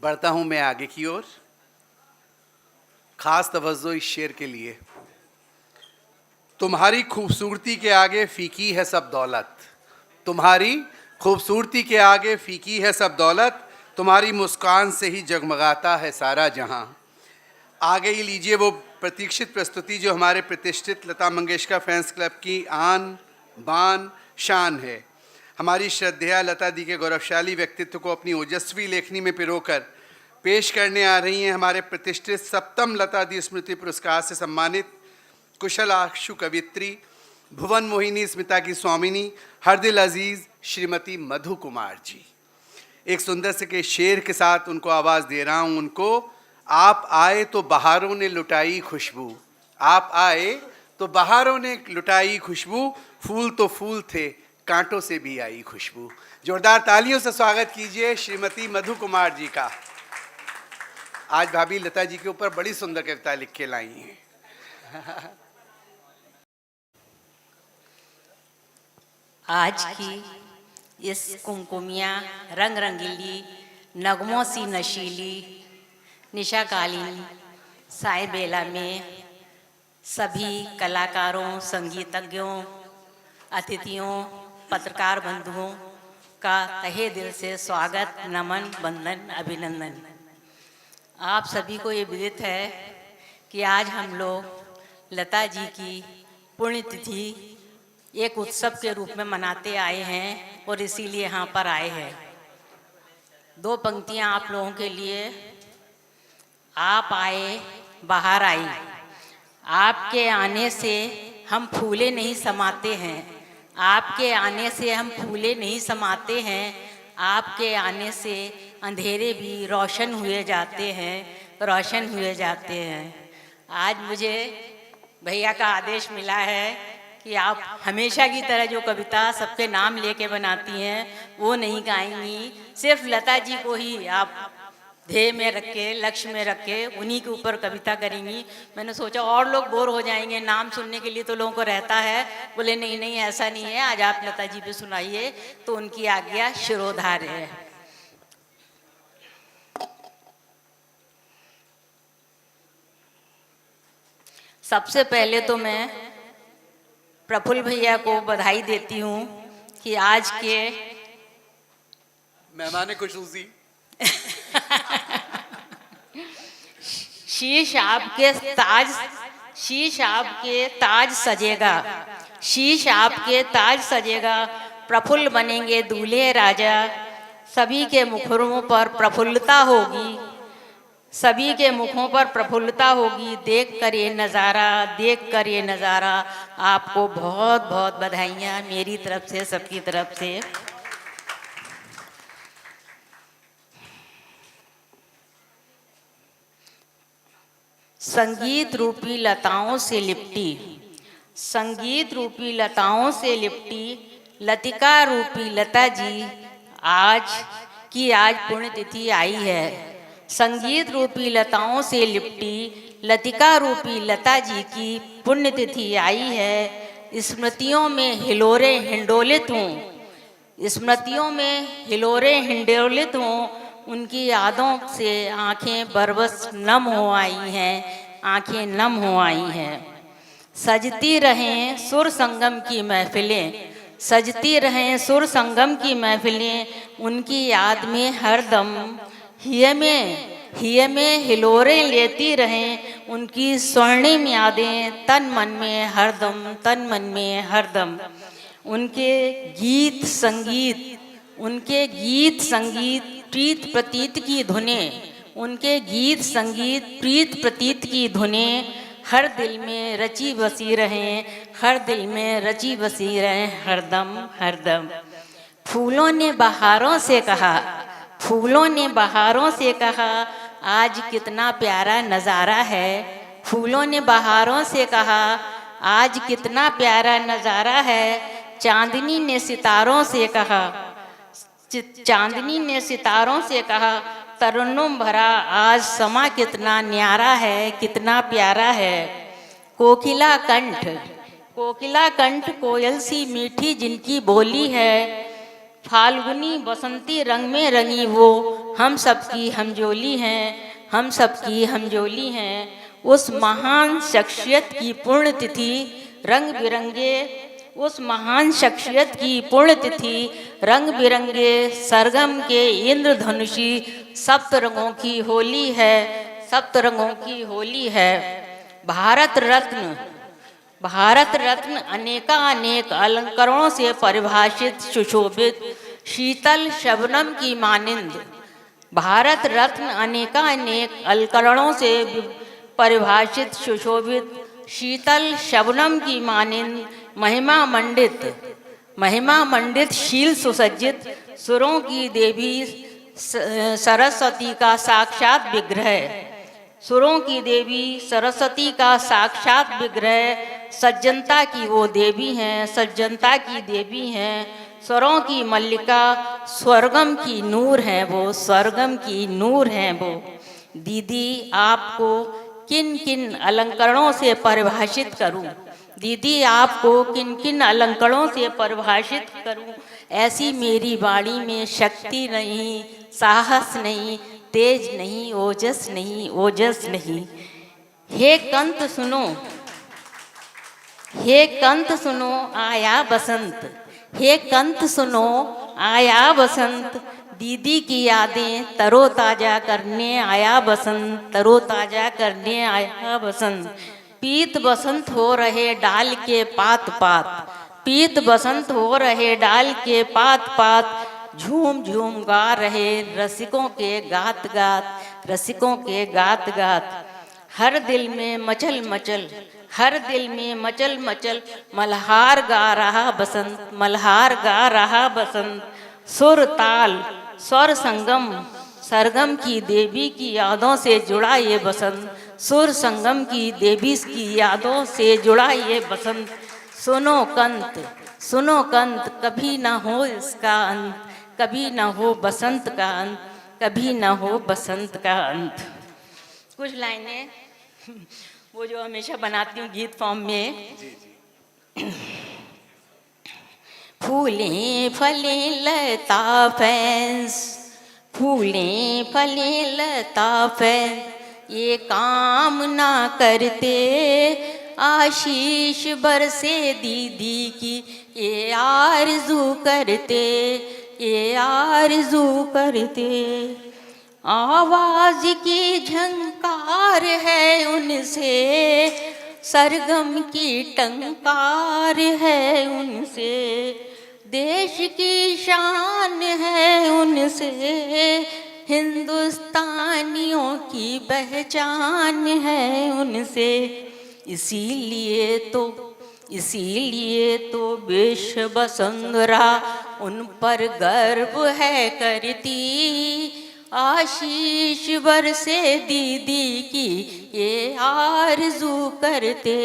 बढ़ता हूं मैं आगे की ओर। खास तवज्जो इस शेर के लिए। तुम्हारी खूबसूरती के आगे फीकी है सब दौलत, तुम्हारी खूबसूरती के आगे फीकी है सब दौलत, तुम्हारी मुस्कान से ही जगमगाता है सारा जहां। आगे ही लीजिए वो प्रतीक्षित प्रस्तुति जो हमारे प्रतिष्ठित लता मंगेशकर फैंस क्लब की आन बान शान है। हमारी श्रद्धेया लता दी के गौरवशाली व्यक्तित्व को अपनी ओजस्वी लेखनी में पिरोकर पेश करने आ रही हैं हमारे प्रतिष्ठित सप्तम लता दी स्मृति पुरस्कार से सम्मानित कुशल आशु कवित्री, भुवन मोहिनी स्मिता की स्वामिनी, हरदिल अजीज श्रीमती मधु कुमार जी। एक सुंदर से के शेर के साथ उनको आवाज़ दे रहा हूँ उनको। आप आए तो बहारों ने लुटाई खुशबू, आप आए तो बहारों ने लुटाई खुशबू, फूल तो फूल थे कांटों से भी आई खुशबू। जोरदार तालियों से स्वागत कीजिए श्रीमती मधु कुमार जी का। आज भाभी लता जी के ऊपर बड़ी सुंदर कविता लिख के लाई हैं। आज की इस कुमकुमिया रंग रंगीली नगमों सी नशीली निशाकालीन साय बेला में सभी कलाकारों, संगीतज्ञों, अतिथियों, पत्रकार बंधुओं का तहे दिल से स्वागत, नमन, वंदन, अभिनंदन। आप सभी को ये विदित है कि आज हम लोग लता जी की पुण्यतिथि एक उत्सव के रूप में मनाते आए हैं और इसीलिए यहाँ पर आए हैं। दो पंक्तियाँ आप लोगों के लिए। आप आए बाहर आई, आपके आने से हम फूले नहीं समाते हैं, आपके आने से हम फूले नहीं समाते हैं, आपके आने से अंधेरे भी रोशन हुए जाते हैं, रोशन हुए जाते हैं। आज मुझे भैया का आदेश मिला है कि आप हमेशा की तरह जो कविता सबके नाम लेके बनाती हैं वो नहीं गाएंगी, सिर्फ लता जी को ही आप ध्येय में रख के, लक्ष्य में रख के उन्हीं के ऊपर कविता करेंगी। मैंने सोचा और लोग बोर हो जाएंगे, नाम सुनने के लिए तो लोगों को रहता है। बोले नहीं नहीं ऐसा नहीं है, आज आप लता जी पे सुनाइए। तो उनकी आज्ञा शिरोधार्य है। सबसे पहले तो मैं प्रफुल्ल भैया को बधाई देती हूँ कि आज के मेहमान खुशूसी शीश आपके ताज सजेगा, शीश आपके ताज सजेगा, प्रफुल्ल बनेंगे दूल्हे राजा, सभी के मुखरों पर प्रफुल्लता होगी, सभी के मुखों पर प्रफुल्लता होगी। देख कर ये नज़ारा, देख कर ये नज़ारा, आपको बहुत बहुत बधाइयाँ मेरी तरफ से, सबकी तरफ से। संगीत रूपी लताओं से लिपटी, संगीत रूपी लताओं से लिपटी, लतिका रूपी लता जी आज पुण्यतिथि आई है। संगीत रूपी लताओं से लिपटी लतिका रूपी लता जी की पुण्यतिथि आई है। स्मृतियों में हिलोरे हिंडोलित हूँ, स्मृतियों में हिलोरे हिंडोलित हूँ, उनकी यादों से आंखें बरबस नम हो आई हैं, आंखें नम हो आई हैं। सजती रहें सुर संगम की महफिलें, सजती रहें सुर संगम की महफिलें, उनकी याद में हरदम हिय में हिलोरे लेती रहें, उनकी स्वर्णिम यादें तन मन में हरदम, तन मन में हरदम। उनके गीत संगीत प्रीत प्रतीत की धुनें, उनके गीत संगीत प्रीत प्रतीत की धुनें हर दिल में रची बसी रहें, हर दिल में रची बसी रहें हरदम हरदम। फूलों ने बहारों से कहा, फूलों ने बहारों से कहा, आज कितना प्यारा नज़ारा है। फूलों ने बहारों से कहा, आज कितना प्यारा नज़ारा है। चांदनी ने सितारों से कहा, चांदनी ने सितारों से कहा, तरन्नुम भरा आज समा कितना न्यारा है, कितना प्यारा है। कोकिला कंठ कोयल सी मीठी जिनकी बोली है, फाल्गुनी बसंती रंग में रंगी वो, हम सबकी हमजोली हैं, हम सबकी हमजोली हैं। उस महान शख्सियत की पुण्यतिथि रंग बिरंगे, उस महान शख्सियत की पुण्यतिथि रंग बिरंगे सरगम के इंद्रधनुषी सप्त रंगों की होली है, सप्त रंगों की होली है। भारत रत्न, भारत रत्न अनेकानेक अलंकरणों से परिभाषित सुशोभित शीतल शबनम की मानिंद, भारत रत्न अनेकानेक अलंकरणों से परिभाषित सुशोभित शीतल शबनम की मानिंद महिमा मंडित, महिमा मंडित शील सुसज्जित सुरों की देवी सरस्वती का साक्षात विग्रह, सुरों की देवी सरस्वती का साक्षात विग्रह, सज्जनता की वो देवी हैं, सज्जनता की देवी हैं। स्वरों की मल्लिका स्वर्गम की नूर है वो, स्वर्गम की नूर है वो। दीदी आपको किन किन अलंकरणों से परिभाषित करूं, दीदी आपको किन किन अलंकरणों से परिभाषित करूं। ऐसी मेरी वाणी में शक्ति नहीं, साहस नहीं, तेज नहीं, ओजस नहीं, ओजस नहीं। हे कंत सुनो, हे कंत सुनो आया बसंत, हे कंत सुनो आया बसंत। दीदी की यादें तरोताजा करने आया बसंत, तरोताजा करने आया बसंत। पीत बसंत हो रहे डाल के पात पात, पीत बसंत हो रहे डाल के पात पात। झूम झूम गा रहे रसिकों के गात गात, रसिकों के गात गात। हर दिल में मचल मचल, हर दिल में मचल मचल मल्हार गा रहा बसंत, मल्हार गा रहा बसंत। सुर ताल स्वर संगम सरगम की देवी की यादों से जुड़ा ये बसंत, सुर संगम की देवी की यादों से जुड़ा ये बसंत। सुनो कंत, सुनो कंत कभी ना हो इसका अंत, कभी ना हो बसंत का अंत, कभी ना हो बसंत का अंत। कुछ लाइनें वो जो हमेशा बनाती हूँ गीत फॉर्म में। फूलें फलें लता फैंस, फूलें फलें लता फैंस, ये काम ना करते आशीष बरसे दीदी की, ये आरज़ू करते, ये आरज़ू करते। आवाज़ की झंकार है उनसे, सरगम की टंकार है उनसे। देश की शान है उनसे, हिंदुस्तानियों की पहचान है उनसे। इसीलिए तो, इसीलिए तो विश्व वसुंधरा उन पर गर्व है करती। आशीष बरसे दीदी की, ये आरज़ू करते,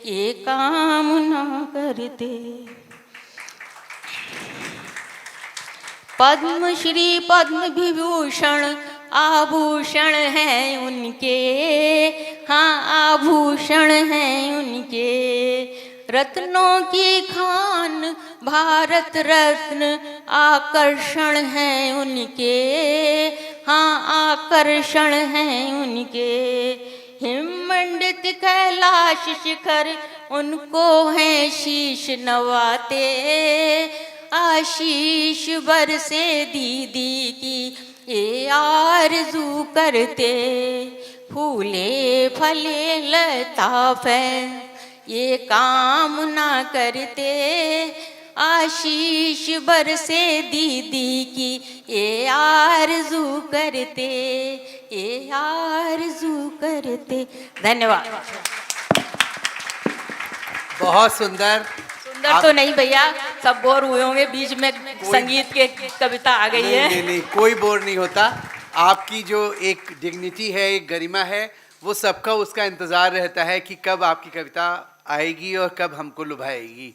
ये कामना करते। पद्म श्री पद्म विभूषण आभूषण हैं उनके, हाँ आभूषण हैं उनके। रत्नों की खान भारत रत्न आकर्षण हैं उनके, हाँ आकर्षण हैं उनके। हिममंडित कैलाश शिखर उनको हैं शीश नवाते। आशीष बरसे दीदी की, ये आरज़ू करते। फूले फले लता फैल, ये कामना करते। आशीष बरसे दीदी की, ये आरज़ू करते, ये आरज़ू करते। धन्यवाद। बहुत सुंदर। सुंदर तो नहीं भैया, सब बोर हुए होंगे, बीच में संगीत के कविता आ गई है। नहीं, नहीं, कोई बोर नहीं होता। आपकी जो एक डिग्निटी है, एक गरिमा है, वो सबका उसका इंतज़ार रहता है कि कब आपकी कविता आएगी और कब हमको लुभाएगी।